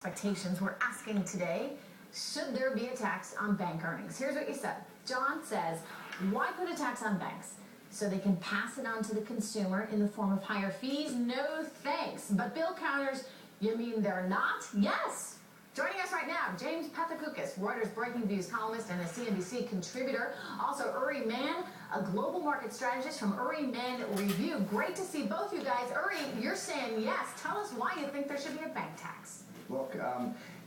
Expectations. We're asking today, should there be a tax on bank earnings? Here's what you said. John says, why put a tax on banks? So they can pass it on to the consumer in the form of higher fees? No thanks. But bill counters, you mean they're not? Yes. Joining us right now, James Pethokoukis, Reuters Breaking Views columnist and a CNBC contributor. Also, Uri Man, a global market strategist from Uri Man Review. Great to see both you guys. Uri, you're saying yes. Tell us why you think there should be a bank tax. Look,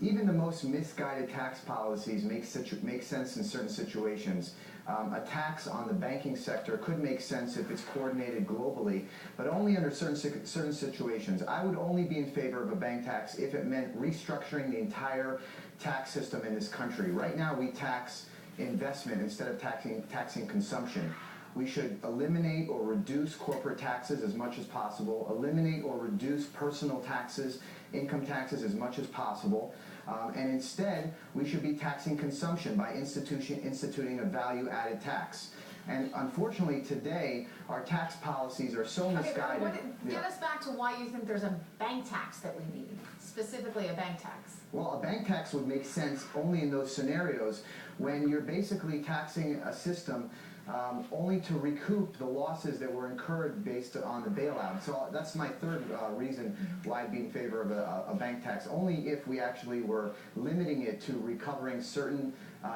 even the most misguided tax policies make sense in certain situations. A tax on the banking sector could make sense if it's coordinated globally, but only under certain situations. I would only be in favor of a bank tax if it meant restructuring the entire tax system in this country. Right now, we tax investment instead of taxing consumption. We should eliminate or reduce corporate taxes as much as possible, eliminate or reduce personal taxes, income taxes as much as possible, and instead we should be taxing consumption by instituting a value-added tax. And unfortunately today our tax policies are so misguided. Get us back to why you think there's a bank tax that we need, specifically a bank tax. Well, a bank tax would make sense only in those scenarios when you're basically taxing a system only to recoup the losses that were incurred based on the bailout. So that's my third reason why I'd be in favor of a bank tax, only if we actually were limiting it to recovering certain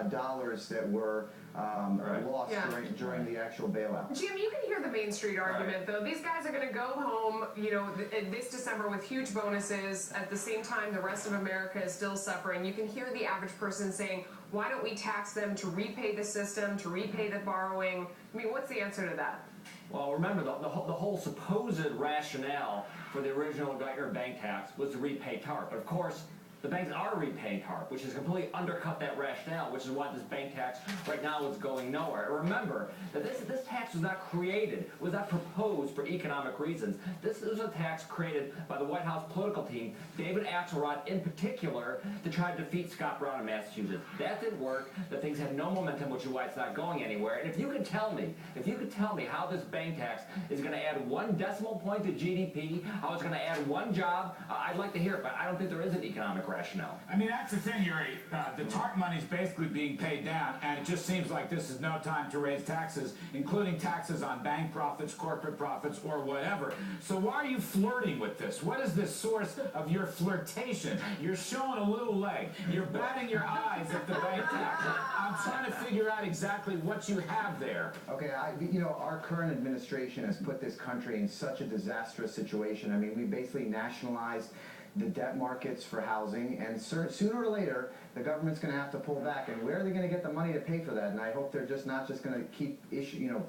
dollars that were lost during the actual bailout. Jim, you can hear the Main Street argument, though. These guys are going to go home, this December with huge bonuses. At the same time, the rest of America is still suffering. You can hear the average person saying, why don't we tax them to repay the system, to repay the borrowing? I mean, what's the answer to that? Well, remember, the whole supposed rationale for the original bank tax was to repay TARP. But of course, the banks are repaying TARP, which has completely undercut that rationale, which is why this bank tax right now is going nowhere. Remember that this tax was not created, was not proposed for economic reasons. This is a tax created by the White House political team, David Axelrod in particular, to try to defeat Scott Brown in Massachusetts. That didn't work. The things had no momentum, which is why it's not going anywhere. And if you could tell me how this bank tax is going to add 1 decimal point to GDP, how it's going to add 1 job, I'd like to hear it, but I don't think there is an economic rationale. I mean, that's the thing, Uri. The TARP money is basically being paid down, and it just seems like this is no time to raise taxes, including taxes on bank profits, corporate profits, or whatever. So why are you flirting with this? What is the source of your flirtation? You're showing a little leg. You're batting your eyes at the bank tax. I'm trying to figure out exactly what you have there. Okay, our current administration has put this country in such a disastrous situation. I mean, we basically nationalized the debt markets for housing, and sooner or later the government's going to have to pull back, and where are they going to get the money to pay for that? And I hope they're just not just going to keep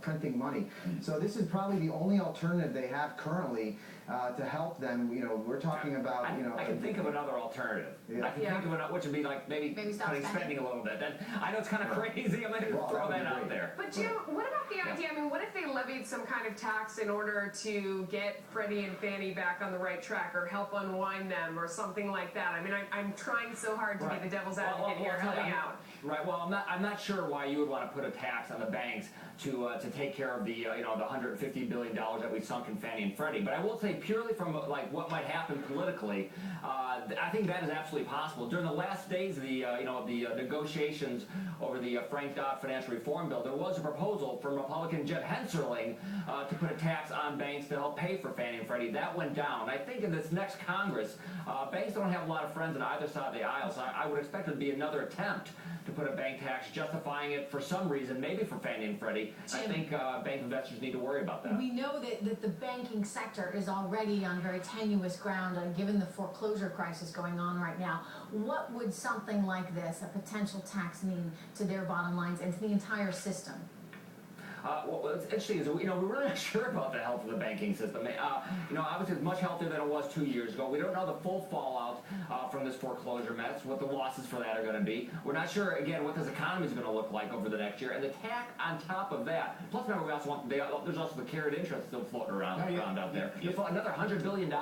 printing money. So this is probably the only alternative they have currently to help them. We're talking about I can think of another alternative. Yeah. I can think of another, which would be like maybe cutting spending a little bit. I know it's kind of crazy. I'm going to throw that out there. But Jim, what about the idea? I mean, what if they levied some kind of tax in order to get Freddie and Fannie back on the right track, or help unwind them, or something like that? I mean, I'm trying so hard to be the devil's advocate here. Help me out. Right. Well, I'm not sure why you would want to put a tax on the banks to take care of the the $150 billion that we sunk in Fannie and Freddie. But I will say, purely from what might happen politically, I think that is absolutely possible. During the last days of the negotiations over the Frank Dodd financial reform bill, there was a proposal from Republican Jeb Hensarling to put a tax on banks to help pay for Fannie and Freddie. That went down. I think in this next Congress, banks don't have a lot of friends on either side of the aisle, so I would expect there to be another attempt to put a bank tax, justifying it for some reason, maybe for Fannie and Freddie. Jim, I think bank investors need to worry about that. We know that the banking sector is already on very tenuous ground, given the foreclosure crisis going on right now. What would something like this, a potential tax, mean to their bottom lines and to the entire system? Well, what's interesting is, we're really not sure about the health of the banking system. Obviously it's much healthier than it was 2 years ago. We don't know the full fallout from this foreclosure mess, what the losses for that are going to be. We're not sure, again, what this economy is going to look like over the next year. And the tax on top of that, plus remember, we also want, there's also the carried interest still floating around out there. Another $100 billion?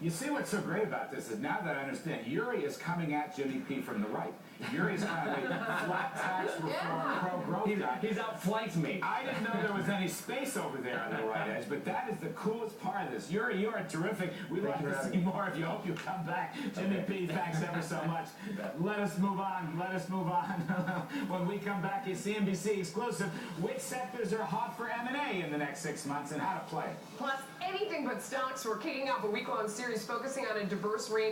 You see what's so great about this is, now that I understand, Uri is coming at Jimmy P. from the right. Uri's kind of a flat tax reform, pro-growth guy. He's outflanked me. I didn't know there was any space over there on the right edge, but that is the coolest part of this. Uri, you are terrific. We'd like to see more of you. Hope you come back. Jimmy P., thanks. Thanks ever so much. Let us move on. Let us move on. When we come back, a CNBC exclusive, which sectors are hot for M&A in the next 6 months and how to play. Plus, anything but stocks. We're kicking off a week-long series focusing on a diverse range